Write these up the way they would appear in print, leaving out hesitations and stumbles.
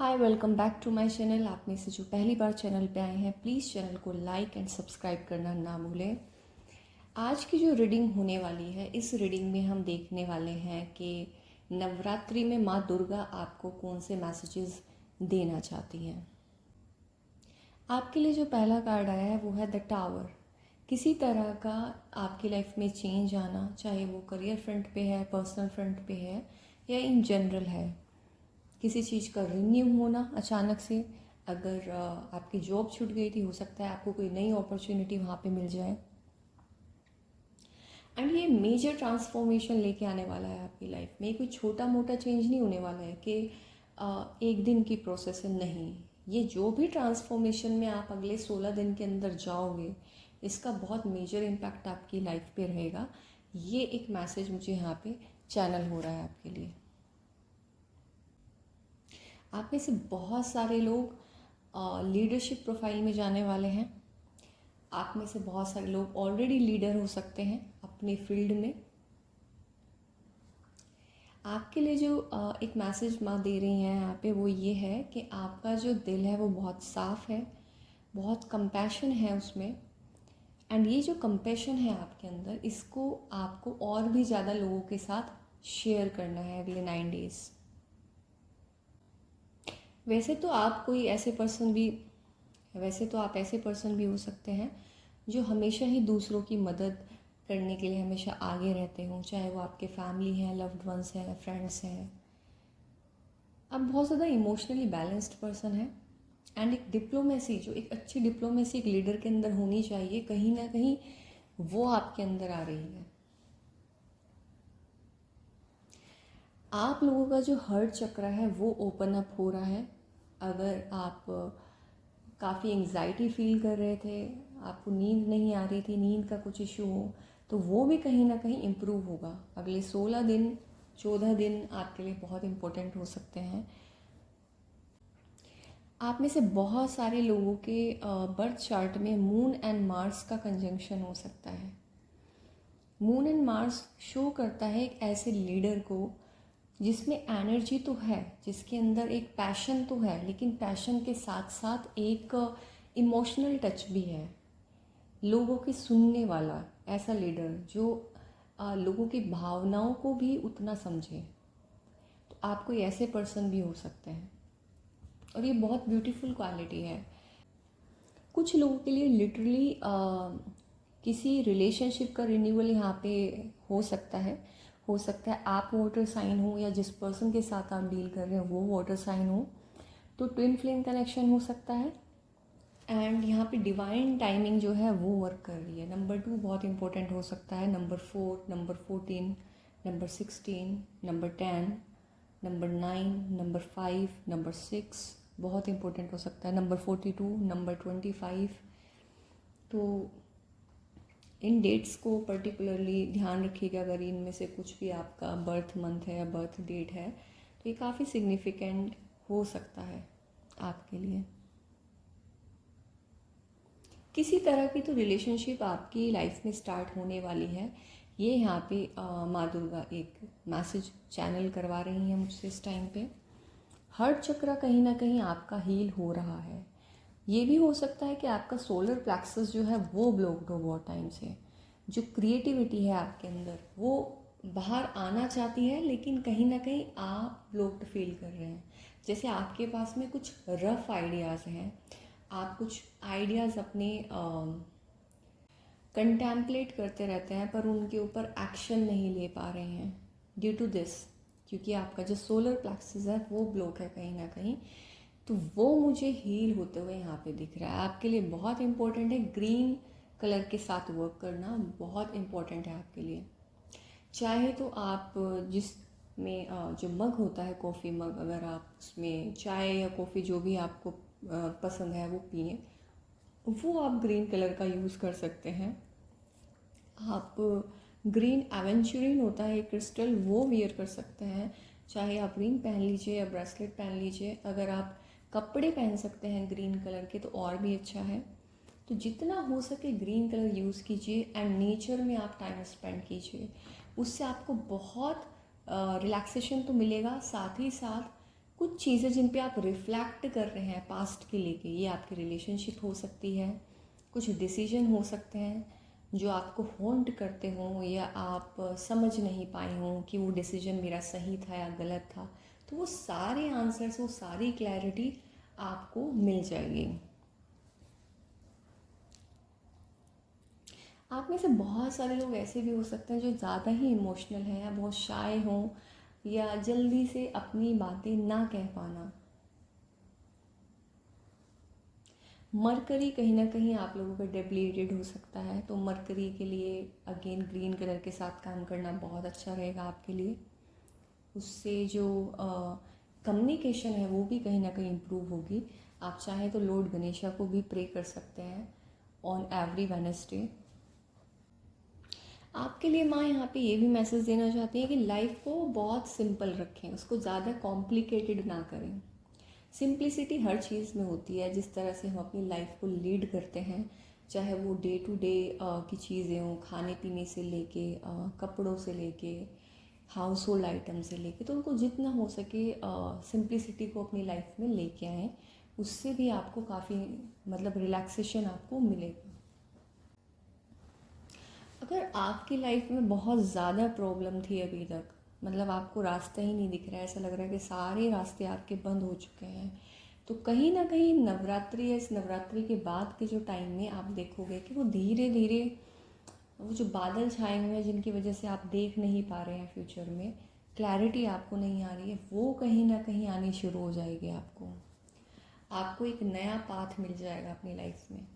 Hi, welcome back to my channel. आप में से जो पहली बार चैनल पे आए हैं, प्लीज़ चैनल को लाइक एंड सब्सक्राइब करना ना भूलें। आज की जो रीडिंग होने वाली है, इस रीडिंग में हम देखने वाले हैं कि नवरात्रि में माँ दुर्गा आपको कौन से मैसेजेस देना चाहती हैं। आपके लिए जो पहला कार्ड आया है वो है द टावर। किसी तरह का आपकी लाइफ में चेंज आना, चाहे वो करियर फ्रंट पे है, पर्सनल फ्रंट पे है या इन जनरल है। किसी चीज़ का रिन्यू होना अचानक से। अगर आपकी जॉब छूट गई थी, हो सकता है आपको कोई नई अपॉर्चुनिटी वहाँ पे मिल जाए। एंड ये मेजर ट्रांसफॉर्मेशन लेके आने वाला है आपकी लाइफ में। कोई छोटा मोटा चेंज नहीं होने वाला है कि एक दिन की प्रोसेस है, नहीं। ये जो भी ट्रांसफॉर्मेशन में आप अगले 16 दिन के अंदर जाओगे, इसका बहुत मेजर इम्पैक्ट आपकी लाइफ पे रहेगा। ये एक मैसेज मुझे यहाँ पे चैनल हो रहा है आपके लिए। आप में से बहुत सारे लोग लीडरशिप प्रोफाइल में जाने वाले हैं। आप में से बहुत सारे लोग ऑलरेडी लीडर हो सकते हैं अपने फील्ड में। आपके लिए जो एक मैसेज माँ दे रही हैं यहाँ पे, वो ये है कि आपका जो दिल है वो बहुत साफ़ है, बहुत कंपैशन है उसमें। एंड ये जो कंपैशन है आपके अंदर, इसको आपको और भी ज़्यादा लोगों के साथ शेयर करना है अगले 9 डेज़। वैसे तो आप कोई ऐसे पर्सन भी वैसे तो आप ऐसे पर्सन भी हो सकते हैं जो हमेशा ही दूसरों की मदद करने के लिए हमेशा आगे रहते हों, चाहे वो आपके फैमिली हैं, लव्ड वंस हैं, फ्रेंड्स हैं। आप बहुत ज़्यादा इमोशनली बैलेंस्ड पर्सन है। एंड एक डिप्लोमेसी, जो एक अच्छी डिप्लोमेसी एक लीडर के अंदर होनी चाहिए, कहीं ना कहीं वो आपके अंदर आ रही है। आप लोगों का जो हर्ट चक्र है वो ओपन अप हो रहा है। अगर आप काफ़ी एंग्जाइटी फील कर रहे थे, आपको नींद नहीं आ रही थी, नींद का कुछ इशू हो, तो वो भी कहीं ना कहीं इम्प्रूव होगा। अगले 16 दिन 14 दिन आपके लिए बहुत इम्पोर्टेंट हो सकते हैं। आप में से बहुत सारे लोगों के बर्थ चार्ट में मून एंड मार्स का कंजंक्शन हो सकता है। मून एंड मार्स शो करता है एक ऐसे लीडर को जिसमें एनर्जी तो है, जिसके अंदर एक पैशन तो है, लेकिन पैशन के साथ साथ एक इमोशनल टच भी है। लोगों की सुनने वाला ऐसा लीडर जो लोगों की भावनाओं को भी उतना समझे। तो आप कोई ऐसे पर्सन भी हो सकते हैं और ये बहुत ब्यूटीफुल क्वालिटी है। कुछ लोगों के लिए लिटरली किसी रिलेशनशिप का रिन्यूअल यहाँ पे हो सकता है। आप वाटर साइन हो या जिस पर्सन के साथ आप डील कर रहे हो वो वाटर साइन हो, तो ट्विन फ्लेम कनेक्शन हो सकता है। एंड यहाँ पे डिवाइन टाइमिंग जो है वो वर्क कर रही है। नंबर 2 बहुत इंपॉर्टेंट हो सकता है, number 4, number 14, number 16, number 10, number 9, number 5, number 6 बहुत इंपॉर्टेंट हो सकता है, नंबर 42, नंबर 25। तो इन डेट्स को पर्टिकुलरली ध्यान रखिएगा। अगर इनमें से कुछ भी आपका बर्थ मंथ है या बर्थ डेट है, तो ये काफ़ी सिग्निफिकेंट हो सकता है आपके लिए। किसी तरह की तो रिलेशनशिप आपकी लाइफ में स्टार्ट होने वाली है। ये यहाँ पे माँ दुर्गा एक मैसेज चैनल करवा रही हैं मुझसे इस टाइम पे। हर्ट चक्र कहीं ना कहीं आपका हील हो रहा है। ये भी हो सकता है कि आपका सोलर प्लेक्सस जो है वो ब्लॉक्ड हो बहुत टाइम से। जो क्रिएटिविटी है आपके अंदर वो बाहर आना चाहती है, लेकिन कहीं ना कहीं आप ब्लॉक्ड फील कर रहे हैं। जैसे आपके पास में कुछ रफ आइडियाज़ हैं, आप कुछ आइडियाज़ अपने कंटेम्पलेट करते रहते हैं, पर उनके ऊपर एक्शन नहीं ले पा रहे हैं ड्यू टू दिस, क्योंकि आपका जो सोलर प्लेक्सस है वो ब्लॉक है कहीं ना कहीं। तो वो मुझे हील होते हुए यहाँ पे दिख रहा है। आपके लिए बहुत इंपॉर्टेंट है ग्रीन कलर के साथ वर्क करना, बहुत इंपॉर्टेंट है आपके लिए। चाहे तो आप जिस में जो मग होता है, कॉफ़ी मग, अगर आप उसमें चाय या कॉफ़ी जो भी आपको पसंद है वो पिए, वो आप ग्रीन कलर का यूज़ कर सकते हैं। आप ग्रीन एवेंचुरिन होता है क्रिस्टल, वो वियर कर सकते हैं। चाहे आप रिंग पहन लीजिए या ब्रेसलेट पहन लीजिए। अगर आप कपड़े पहन सकते हैं ग्रीन कलर के तो और भी अच्छा है। तो जितना हो सके ग्रीन कलर यूज़ कीजिए एंड नेचर में आप टाइम स्पेंड कीजिए। उससे आपको बहुत रिलैक्सेशन तो मिलेगा, साथ ही साथ कुछ चीज़ें जिन पे आप रिफ्लेक्ट कर रहे हैं पास्ट के लेके, ये आपकी रिलेशनशिप हो सकती है, कुछ डिसीजन हो सकते हैं जो आपको हॉन्ट करते हों या आप समझ नहीं पाए हों कि वो डिसीजन मेरा सही था या गलत था। तो वो सारे आंसर्स, वो सारी क्लैरिटी आपको मिल जाएगी। आप में से बहुत सारे लोग ऐसे भी हो सकते हैं जो ज़्यादा ही इमोशनल हैं या बहुत शाय हों या जल्दी से अपनी बातें ना कह पाना। मरकरी कहीं ना कहीं आप लोगों का डेप्लीटेड हो सकता है, तो मरकरी के लिए अगेन ग्रीन कलर के साथ काम करना बहुत अच्छा रहेगा आपके लिए। उससे जो कम्युनिकेशन है वो भी कहीं ना कहीं इम्प्रूव होगी। आप चाहें तो लॉर्ड गणेशा को भी प्रे कर सकते हैं ऑन एवरी वेडनेसडे। आपके लिए माँ यहाँ पे ये भी मैसेज देना चाहती है कि लाइफ को बहुत सिंपल रखें, उसको ज़्यादा कॉम्प्लिकेटेड ना करें। सिंप्लिसिटी हर चीज़ में होती है। जिस तरह से हम अपनी लाइफ को लीड करते हैं, चाहे वो डे टू डे की चीज़ें हों, खाने पीने से लेके कपड़ों से लेके हाउस होल्ड आइटम से लेके, तो उनको जितना हो सके सिंप्लिसिटी को अपनी लाइफ में लेके आएँ। उससे भी आपको काफ़ी मतलब रिलैक्सेशन आपको मिलेगा। अगर आपकी लाइफ में बहुत ज़्यादा प्रॉब्लम थी अभी तक, मतलब आपको रास्ता ही नहीं दिख रहा है, ऐसा लग रहा है कि सारे रास्ते आपके बंद हो चुके हैं, तो कहीं ना कहीं नवरात्रि या इस नवरात्रि के बाद के जो टाइम में आप देखोगे कि वो धीरे धीरे वो जो बादल छाए हुए हैं जिनकी वजह से आप देख नहीं पा रहे हैं फ्यूचर में, क्लैरिटी आपको नहीं आ रही है, वो कहीं ना कहीं आनी शुरू हो जाएगी। आपको एक नया पाथ मिल जाएगा अपनी लाइफ में।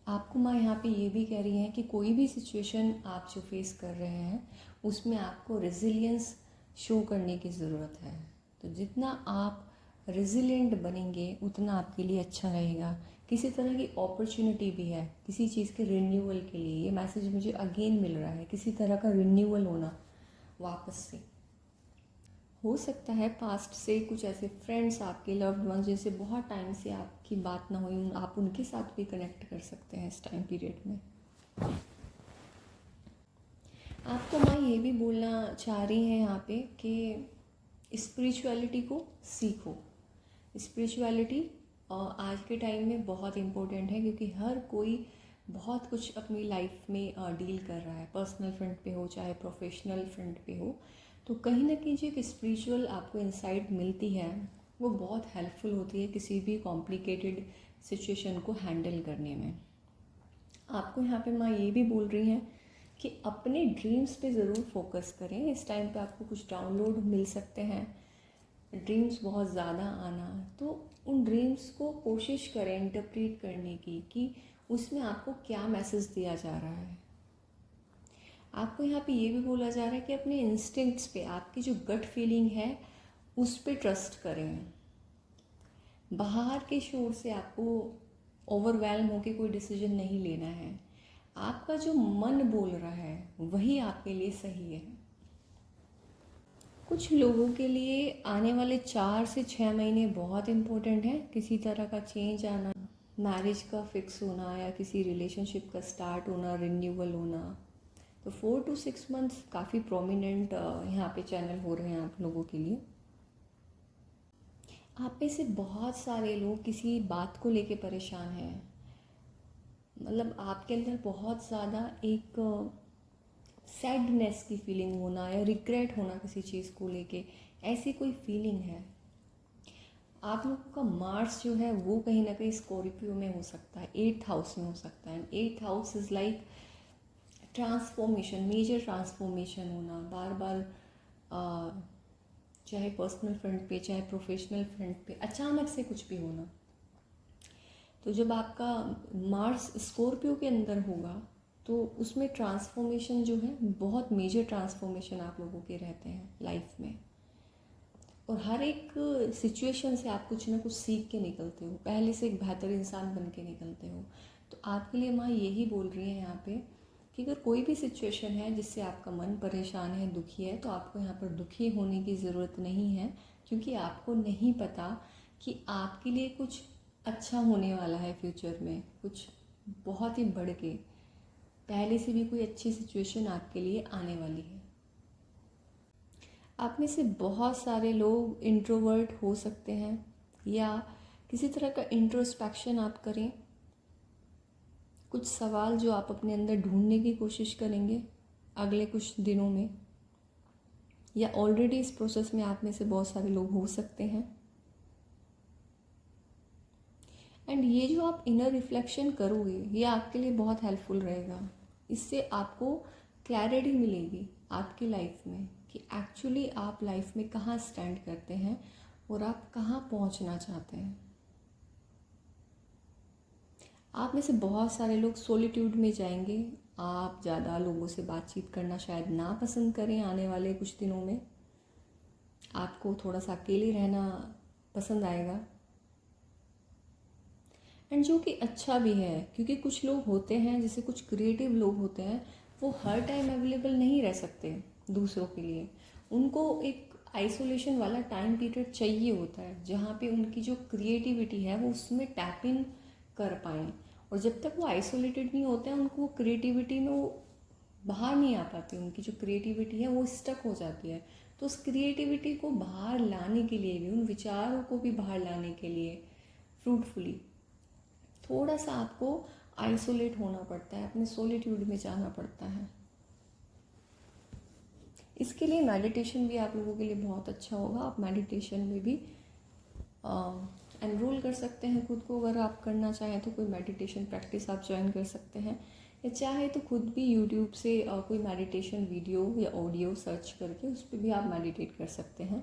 आपको माँ यहाँ पे ये भी कह रही हैं कि कोई भी सिचुएशन आप जो फेस कर रहे हैं उसमें आपको रेजिलियंस शो करने की ज़रूरत है। तो जितना आप रेजिलिएंट बनेंगे उतना आपके लिए अच्छा रहेगा। किसी तरह की अपॉर्चुनिटी भी है किसी चीज़ के रिन्यूअल के लिए, ये मैसेज मुझे अगेन मिल रहा है, किसी तरह का रिन्यूअल होना वापस से। हो सकता है पास्ट से कुछ ऐसे फ्रेंड्स, आपके लव्ड वंस जिनसे बहुत टाइम से आपकी बात ना हुई, आप उनके साथ भी कनेक्ट कर सकते हैं इस टाइम पीरियड में। आपको माँ ये भी बोलना चाह रही हैं यहाँ पे कि स्पिरिचुअलिटी को सीखो। स्पिरिचुअलिटी आज के टाइम में बहुत इम्पोर्टेंट है, क्योंकि हर कोई बहुत कुछ अपनी लाइफ में डील कर रहा है, पर्सनल फ्रंट पे हो चाहे प्रोफेशनल फ्रंट पे हो। तो कहीं ना कहीं जो एक स्पिरिचुअल आपको इंसाइट मिलती है वो बहुत हेल्पफुल होती है किसी भी कॉम्प्लिकेटेड सिचुएशन को हैंडल करने में। आपको यहाँ पे माँ ये भी बोल रही हैं कि अपने ड्रीम्स पे ज़रूर फोकस करें। इस टाइम पे आपको कुछ डाउनलोड मिल सकते हैं, ड्रीम्स बहुत ज़्यादा आना, तो उन ड्रीम्स को कोशिश करें इंटरप्रेट करने की कि उसमें आपको क्या मैसेज दिया जा रहा है। आपको यहाँ पे ये भी बोला जा रहा है कि अपने इंस्टिंक्ट्स पे, आपकी जो गट फीलिंग है उस पर ट्रस्ट करें। बाहर के शोर से आपको ओवरवेलम होकर कोई डिसीजन नहीं लेना है। आपका जो मन बोल रहा है वही आपके लिए सही है। कुछ लोगों के लिए आने वाले 4 से 6 महीने बहुत इम्पोर्टेंट है। किसी तरह का चेंज आना, मैरिज का फिक्स होना या किसी रिलेशनशिप का स्टार्ट होना, रिन्यूअल होना। तो 4 to 6 मंथ्स काफ़ी प्रोमिनेंट यहाँ पे चैनल हो रहे हैं आप लोगों के लिए। आप में से बहुत सारे लोग किसी बात को लेके परेशान हैं, मतलब आपके अंदर बहुत ज़्यादा एक सैडनेस की फीलिंग होना या रिग्रेट होना किसी चीज़ को लेके, ऐसी कोई फीलिंग है। आप लोगों का मार्स जो है वो कहीं ना कहीं स्कॉर्पियो में हो सकता है, 8th हाउस में हो सकता है। 8th house is like transformation, major transformation होना, बार बार चाहे पर्सनल फ्रंट पे चाहे प्रोफेशनल फ्रंट पे अचानक से कुछ भी होना। तो जब आपका मार्स स्कॉर्पियो के अंदर होगा तो उसमें ट्रांसफॉर्मेशन जो है, बहुत मेजर ट्रांसफॉर्मेशन आप लोगों के रहते हैं लाइफ में। और हर एक सिचुएशन से आप कुछ ना कुछ सीख के निकलते हो, पहले से एक बेहतर इंसान बन के निकलते हो। तो आपके लिए माँ यही बोल रही है यहाँ पे कि अगर कोई भी सिचुएशन है जिससे आपका मन परेशान है, दुखी है, तो आपको यहाँ पर दुखी होने की ज़रूरत नहीं है, क्योंकि आपको नहीं पता कि आपके लिए कुछ अच्छा होने वाला है फ्यूचर में, कुछ बहुत ही बढ़ के पहले से भी कोई अच्छी सिचुएशन आपके लिए आने वाली है। आप में से बहुत सारे लोग इंट्रोवर्ट हो सकते हैं या किसी तरह का इंट्रोस्पेक्शन आप करें, कुछ सवाल जो आप अपने अंदर ढूंढने की कोशिश करेंगे अगले कुछ दिनों में, या ऑलरेडी इस प्रोसेस में आप में से बहुत सारे लोग हो सकते हैं। एंड ये जो आप इनर रिफ्लेक्शन करोगे ये आपके लिए बहुत हेल्पफुल रहेगा। इससे आपको क्लैरिटी मिलेगी आपकी लाइफ में कि एक्चुअली आप लाइफ में कहाँ स्टैंड करते हैं और आप कहाँ पहुँचना चाहते हैं। आप में से बहुत सारे लोग सोलिट्यूड में जाएंगे। आप ज़्यादा लोगों से बातचीत करना शायद ना पसंद करें आने वाले कुछ दिनों में। आपको थोड़ा सा अकेले रहना पसंद आएगा, एंड जो कि अच्छा भी है, क्योंकि कुछ लोग होते हैं, जैसे कुछ क्रिएटिव लोग होते हैं, वो हर टाइम अवेलेबल नहीं रह सकते दूसरों के लिए। उनको एक आइसोलेशन वाला टाइम पीरियड चाहिए होता है जहाँ पे उनकी जो क्रिएटिविटी है वो उसमें टैप इन कर पाएँ। और जब तक वो आइसोलेटेड नहीं होते हैं उनको वो क्रिएटिविटी में वो बाहर नहीं आ पाती, उनकी जो क्रिएटिविटी है वो स्टक हो जाती है। तो उस क्रिएटिविटी को बाहर लाने के लिए भी, उन विचारों को भी बाहर लाने के लिए फ्रूटफुली थोड़ा सा आपको आइसोलेट होना पड़ता है, अपने सोलिट्यूड में जाना पड़ता है। इसके लिए मेडिटेशन भी आप लोगों के लिए बहुत अच्छा होगा। आप मेडिटेशन में भी एनरोल कर सकते हैं खुद को। अगर आप करना चाहें तो कोई मेडिटेशन प्रैक्टिस आप ज्वाइन कर सकते हैं, या चाहे तो खुद भी यूट्यूब से कोई मेडिटेशन वीडियो या ऑडियो सर्च करके उस पर भी आप मेडिटेट कर सकते हैं।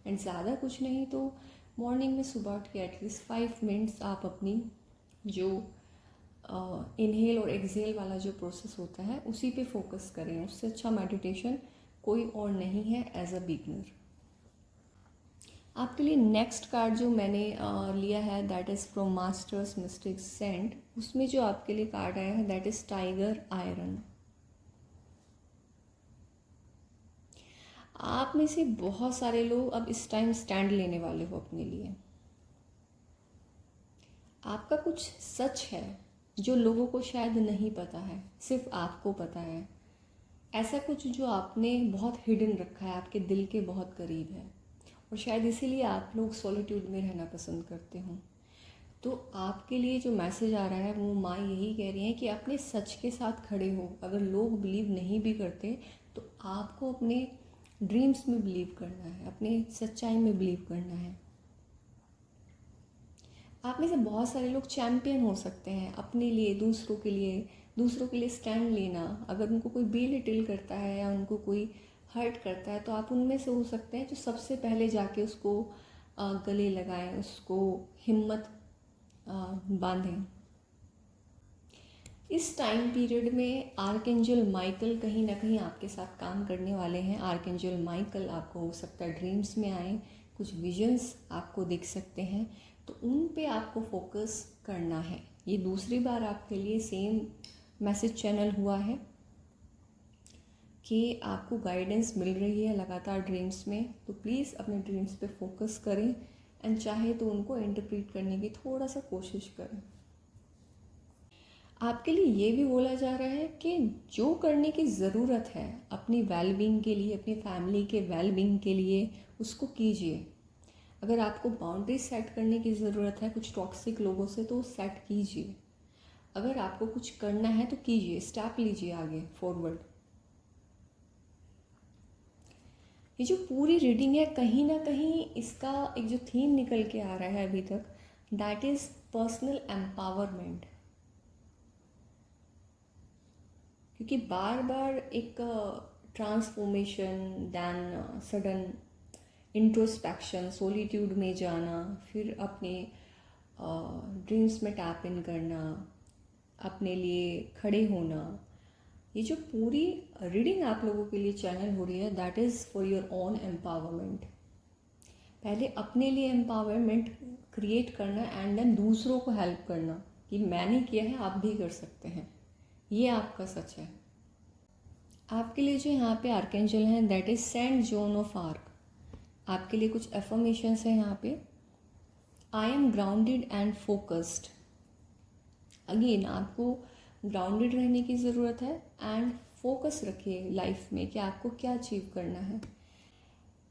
एंड ज़्यादा कुछ नहीं तो मॉर्निंग में सुबह उठ के एटलीस्ट 5 मिनट्स आप अपनी जो इनहेल और एक्सहेल वाला जो प्रोसेस होता है उसी पे फोकस करें। उससे अच्छा मेडिटेशन कोई और नहीं है एज अ बिगनर। आपके लिए नेक्स्ट कार्ड जो मैंने लिया है that is from masters mystics saint. उसमें जो आपके लिए कार्ड आया है दैट इज़ टाइगर आयरन। आप में से बहुत सारे लोग अब इस टाइम स्टैंड लेने वाले हो अपने लिए। आपका कुछ सच है जो लोगों को शायद नहीं पता है, सिर्फ आपको पता है। ऐसा कुछ जो आपने बहुत हिडन रखा है, आपके दिल के बहुत करीब है, और शायद इसीलिए आप लोग सॉलिट्यूड में रहना पसंद करते हो। तो आपके लिए जो मैसेज आ रहा है वो माँ यही कह रही हैं कि अपने सच के साथ खड़े हो। अगर लोग बिलीव नहीं भी करते तो आपको अपने ड्रीम्स में बिलीव करना है, अपने सच्चाई में बिलीव करना है। आप में से बहुत सारे लोग चैम्पियन हो सकते हैं अपने लिए, दूसरों के लिए स्टैंड लेना। अगर उनको कोई बेलिटिल करता है या उनको कोई हर्ट करता है तो आप उनमें से हो सकते हैं जो सबसे पहले जाके उसको गले लगाएं, उसको हिम्मत बांधें। इस टाइम पीरियड में आर्कएंजल माइकल कहीं ना कहीं आपके साथ काम करने वाले हैं। आर्कएंजल माइकल आपको हो सकता है ड्रीम्स में आए, कुछ विजन्स आपको दिख सकते हैं, तो उन पे आपको फोकस करना है। ये दूसरी बार आपके लिए सेम मैसेज चैनल हुआ है कि आपको गाइडेंस मिल रही है लगातार ड्रीम्स में, तो प्लीज़ अपने ड्रीम्स पे फोकस करें एंड चाहे तो उनको इंटरप्रेट करने की थोड़ा सा कोशिश करें। आपके लिए ये भी बोला जा रहा है कि जो करने की ज़रूरत है अपनी वेलबींग के लिए, अपनी फैमिली के वेलबींग के लिए, उसको कीजिए। अगर आपको बाउंड्री सेट करने की ज़रूरत है कुछ टॉक्सिक लोगों से तो सेट कीजिए। अगर आपको कुछ करना है तो कीजिए, स्टेप लीजिए आगे फॉरवर्ड। ये जो पूरी रीडिंग है कहीं ना कहीं इसका एक जो थीम निकल के आ रहा है अभी तक, दैट इज़ पर्सनल एम्पावरमेंट। क्योंकि बार बार एक transformation, then sudden introspection, solitude में जाना, फिर अपने ड्रीम्स में टैप इन करना, अपने लिए खड़े होना, ये जो पूरी रीडिंग आप लोगों के लिए चैनल हो रही है that is for your own empowerment. पहले अपने लिए एम्पावरमेंट क्रिएट करना एंड देन दूसरों को हेल्प करना कि मैंने किया है आप भी कर सकते हैं। ये आपका सच है। आपके लिए जो यहाँ पे आर्कएंजल हैं that is saint John of Arc. आपके लिए कुछ एफर्मेशंस हैं यहाँ पे। I am grounded and focused. Again आपको ग्राउंडेड रहने की ज़रूरत है एंड फोकस रखिए लाइफ में कि आपको क्या अचीव करना है।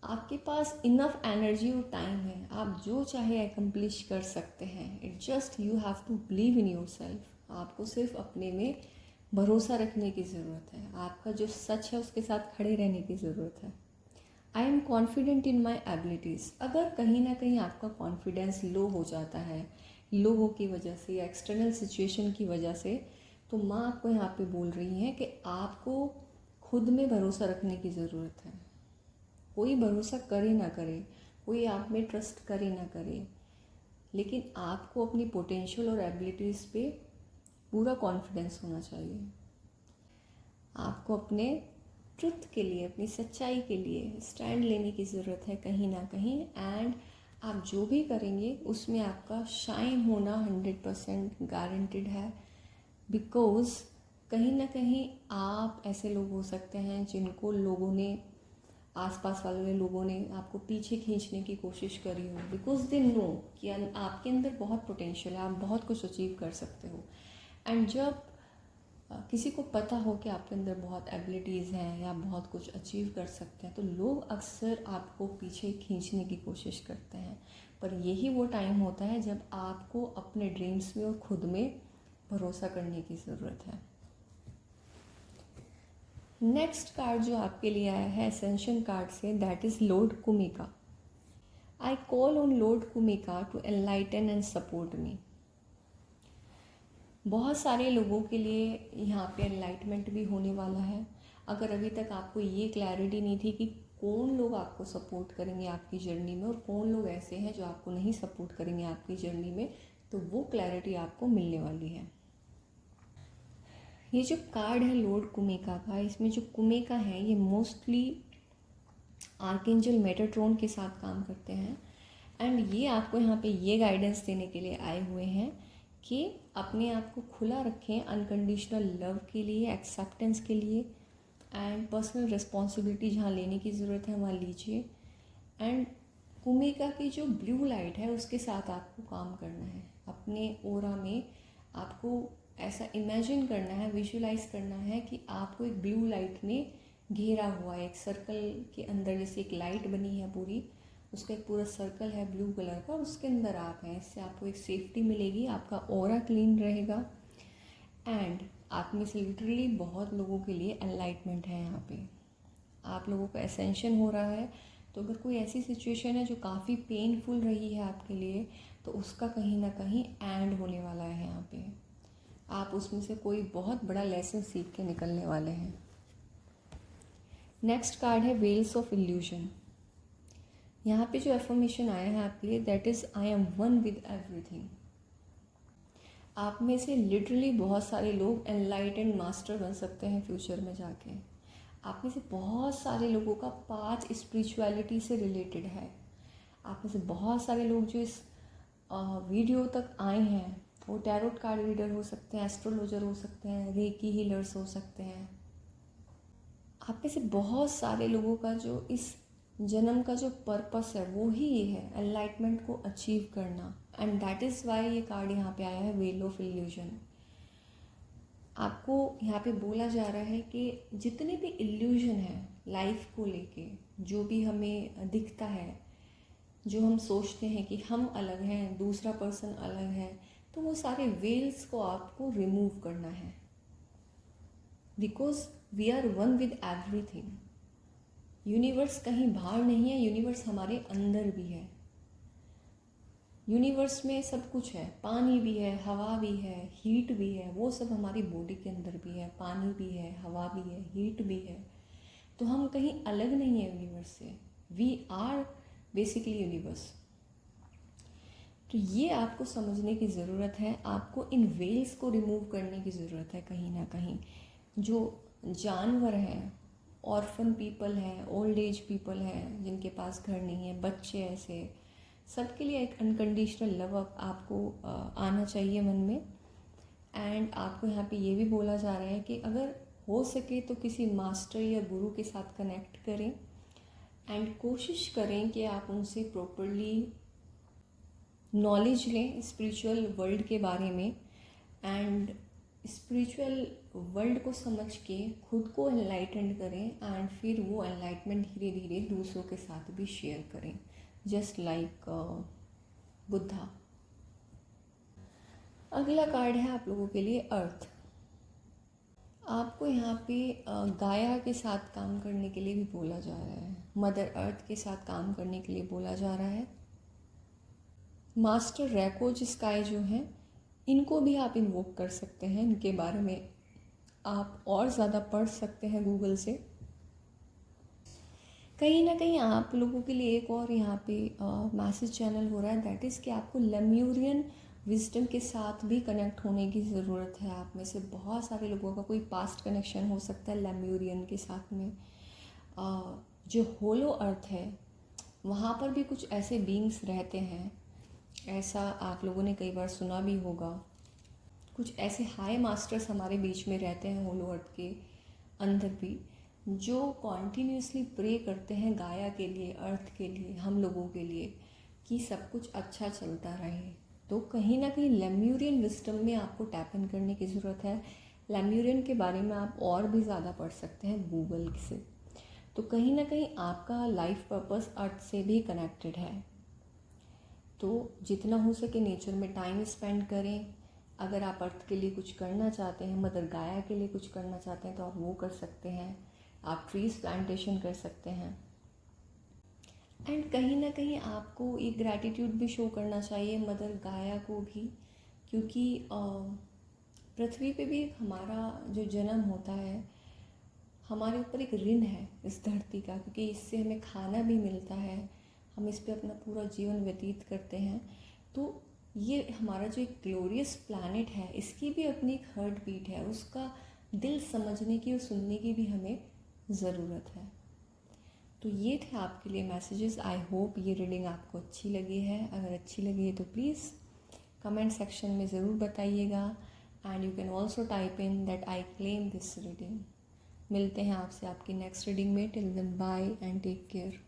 आपके पास इनफ एनर्जी और टाइम है, आप जो चाहे एकम्प्लिश कर सकते हैं। It just you have to believe in yourself. आपको सिर्फ अपने में भरोसा रखने की ज़रूरत है, आपका जो सच है उसके साथ खड़े रहने की ज़रूरत है। I am confident in my abilities. अगर कहीं ना कहीं आपका कॉन्फिडेंस लो हो जाता है लोगों की वजह से या एक्सटर्नल सिचुएशन की वजह से, तो माँ आपको यहाँ पे बोल रही है कि आपको खुद में भरोसा रखने की ज़रूरत है। कोई भरोसा करे ना करे, कोई आप में ट्रस्ट करे ना करे, लेकिन आपको अपनी पोटेंशियल और एबिलिटीज़ पे पूरा कॉन्फिडेंस होना चाहिए। आपको अपने ट्रुथ के लिए, अपनी सच्चाई के लिए स्टैंड लेने की ज़रूरत है कहीं ना कहीं। एंड आप जो भी करेंगे उसमें आपका शाइन होना 100% गारंटेड है। बिकॉज़ कहीं ना कहीं आप ऐसे लोग हो सकते हैं जिनको लोगों ने, आसपास वाले लोगों ने आपको पीछे खींचने की कोशिश करी हो, बिकॉज दे नो कि आपके अंदर बहुत पोटेंशियल है, आप बहुत कुछ अचीव कर सकते हो। एंड जब किसी को पता हो कि आपके अंदर बहुत एबिलिटीज़ हैं या बहुत कुछ अचीव कर सकते हैं, तो लोग अक्सर आपको पीछे खींचने की कोशिश करते हैं। पर यही वो टाइम होता है जब आपको अपने ड्रीम्स में और खुद में भरोसा करने की ज़रूरत है। नेक्स्ट कार्ड जो आपके लिए आया है एसेंशन कार्ड से, that is Lord Kumika. I call on Lord Kumika to enlighten and support me. बहुत सारे लोगों के लिए यहाँ पे एनलाइटमेंट भी होने वाला है। अगर अभी तक आपको ये क्लैरिटी नहीं थी कि कौन लोग आपको सपोर्ट करेंगे आपकी जर्नी में और कौन लोग ऐसे हैं जो आपको नहीं सपोर्ट करेंगे आपकी जर्नी में, तो वो क्लैरिटी आपको मिलने वाली है। ये जो कार्ड है लॉर्ड कुमेका का, इसमें जो कुमेका है ये मोस्टली आर्कएंजल मेटाट्रॉन के साथ काम करते हैं। एंड ये आपको यहाँ पे ये गाइडेंस देने के लिए आए हुए हैं कि अपने आप को खुला रखें अनकंडीशनल लव के लिए, एक्सेप्टेंस के लिए, एंड पर्सनल रिस्पॉन्सिबिलिटी जहाँ लेने की ज़रूरत है वहाँ लीजिए। एंड कुमेका की जो ब्लू लाइट है उसके साथ आपको काम करना है। अपने ओरा में आपको ऐसा इमेजिन करना है, विजुलाइज करना है कि आपको एक ब्लू लाइट ने घेरा हुआ है, एक सर्कल के अंदर जैसे एक लाइट बनी है पूरी, उसका एक पूरा सर्कल है ब्लू कलर का और उसके अंदर आप हैं। इससे आपको एक सेफ्टी मिलेगी, आपका ऑरा क्लीन रहेगा। एंड आप में से लिटरली बहुत लोगों के लिए एनलाइटमेंट है यहाँ पे, आप लोगों का एसेंशन हो रहा है। तो अगर कोई ऐसी सिचुएशन है जो काफ़ी पेनफुल रही है आपके लिए, तो उसका कहीं ना कहीं एंड होने वाला है यहाँ पे। आप उसमें से कोई बहुत बड़ा लेसन सीख के निकलने वाले हैं। नेक्स्ट कार्ड है वेल्स ऑफ इल्यूजन। यहाँ पे जो एफर्मेशन आया है आपके लिए, that is I am one with everything. आप में से लिटरली बहुत सारे लोग एनलाइटेंड मास्टर बन सकते हैं फ्यूचर में जाके। आप में से बहुत सारे लोगों का पाथ स्पिरिचुअलिटी से रिलेटेड है। आप में से बहुत सारे लोग जो इस वीडियो तक आए हैं वो टैरोट कार्ड रीडर हो सकते हैं, एस्ट्रोलॉजर हो सकते हैं, रेकी हीलर्स हो सकते हैं। आप में से बहुत सारे लोगों का जो इस जन्म का जो पर्पस है वो ही ये है, एनलाइटमेंट को अचीव करना। एंड दैट इज़ वाई ये कार्ड यहाँ पे आया है, वेल ऑफ इल्यूजन। आपको यहाँ पे बोला जा रहा है कि जितने भी इल्यूजन है लाइफ को लेके, जो भी हमें दिखता है, जो हम सोचते हैं कि हम अलग हैं, दूसरा पर्सन अलग है, तो वो सारे वेल्स को आपको रिमूव करना है। Because we are one with everything. Universe कहीं बाहर नहीं है, यूनिवर्स हमारे अंदर भी है। यूनिवर्स में सब कुछ है, पानी भी है, हवा भी है, हीट भी है, वो सब हमारी बॉडी के अंदर भी है। पानी भी है, हवा भी है, हीट भी है। तो हम कहीं अलग नहीं है यूनिवर्स से। We are basically universe. तो ये आपको समझने की ज़रूरत है, आपको इन वेल्स को रिमूव करने की ज़रूरत है कहीं ना कहीं। जो जानवर हैं, ऑर्फन पीपल हैं, ओल्ड एज पीपल हैं जिनके पास घर नहीं है, बच्चे, ऐसे सबके लिए एक अनकंडीशनल लव आपको आना चाहिए मन में। एंड आपको यहाँ पे ये भी बोला जा रहा है कि अगर हो सके तो किसी मास्टर या गुरु के साथ कनेक्ट करें एंड कोशिश करें कि आप उनसे प्रॉपरली नॉलेज लें स्पिरिचुअल वर्ल्ड के बारे में। एंड स्पिरिचुअल वर्ल्ड को समझ के खुद को एनलाइटेंड करें एंड फिर वो एनलाइटमेंट धीरे धीरे दूसरों के साथ भी शेयर करें, जस्ट लाइक बुद्धा। अगला कार्ड है आप लोगों के लिए अर्थ। आपको यहाँ पे गाया के साथ काम करने के लिए भी बोला जा रहा है, मदर अर्थ के साथ काम करने के लिए बोला जा रहा है। मास्टर रैकोज स्काई जो हैं, इनको भी आप इन्वोक कर सकते हैं, इनके बारे में आप और ज़्यादा पढ़ सकते हैं गूगल से। कहीं ना कहीं आप लोगों के लिए एक और यहाँ पे मैसेज चैनल हो रहा है, दैट इज़ कि आपको लेम्यूरियन विजडम के साथ भी कनेक्ट होने की ज़रूरत है। आप में से बहुत सारे लोगों का कोई पास्ट कनेक्शन हो सकता है लेम्यूरियन के साथ में। जो होलो अर्थ है वहाँ पर भी कुछ ऐसे बीइंग्स रहते हैं, ऐसा आप लोगों ने कई बार सुना भी होगा। कुछ ऐसे हाई मास्टर्स हमारे बीच में रहते हैं होलो अर्थ के अंदर भी, जो कॉन्टीन्यूसली प्रे करते हैं गाया के लिए, अर्थ के लिए, हम लोगों के लिए, कि सब कुछ अच्छा चलता रहे। तो कहीं ना कहीं लेम्यूरियन विजडम में आपको टैप इन करने की ज़रूरत है। लेम्यूरियन के बारे में आप और भी ज़्यादा पढ़ सकते हैं गूगल से। तो कहीं ना कहीं आपका लाइफ पर्पस अर्थ से भी कनेक्टेड है। तो जितना हो सके नेचर में टाइम स्पेंड करें। अगर आप अर्थ के लिए कुछ करना चाहते हैं, मदर गाया के लिए कुछ करना चाहते हैं, तो आप वो कर सकते हैं। आप ट्रीज प्लांटेशन कर सकते हैं। एंड कहीं ना कहीं आपको एक ग्रैटिट्यूड भी शो करना चाहिए मदर गाया को भी, क्योंकि पृथ्वी पे भी हमारा जो जन्म होता है, हमारे ऊपर एक ऋण है इस धरती का, क्योंकि इससे हमें खाना भी मिलता है, हम इस पे अपना पूरा जीवन व्यतीत करते हैं। तो ये हमारा जो एक ग्लोरियस प्लैनेट है, इसकी भी अपनी एक हार्ट बीट है, उसका दिल समझने की और सुनने की भी हमें ज़रूरत है। तो ये थे आपके लिए मैसेजेस। आई होप ये रीडिंग आपको अच्छी लगी है। अगर अच्छी लगी है तो प्लीज़ कमेंट सेक्शन में ज़रूर बताइएगा। And you can also type in that I claim this reading. मिलते हैं आपसे आपकी नेक्स्ट रीडिंग में। Till then bye and take care.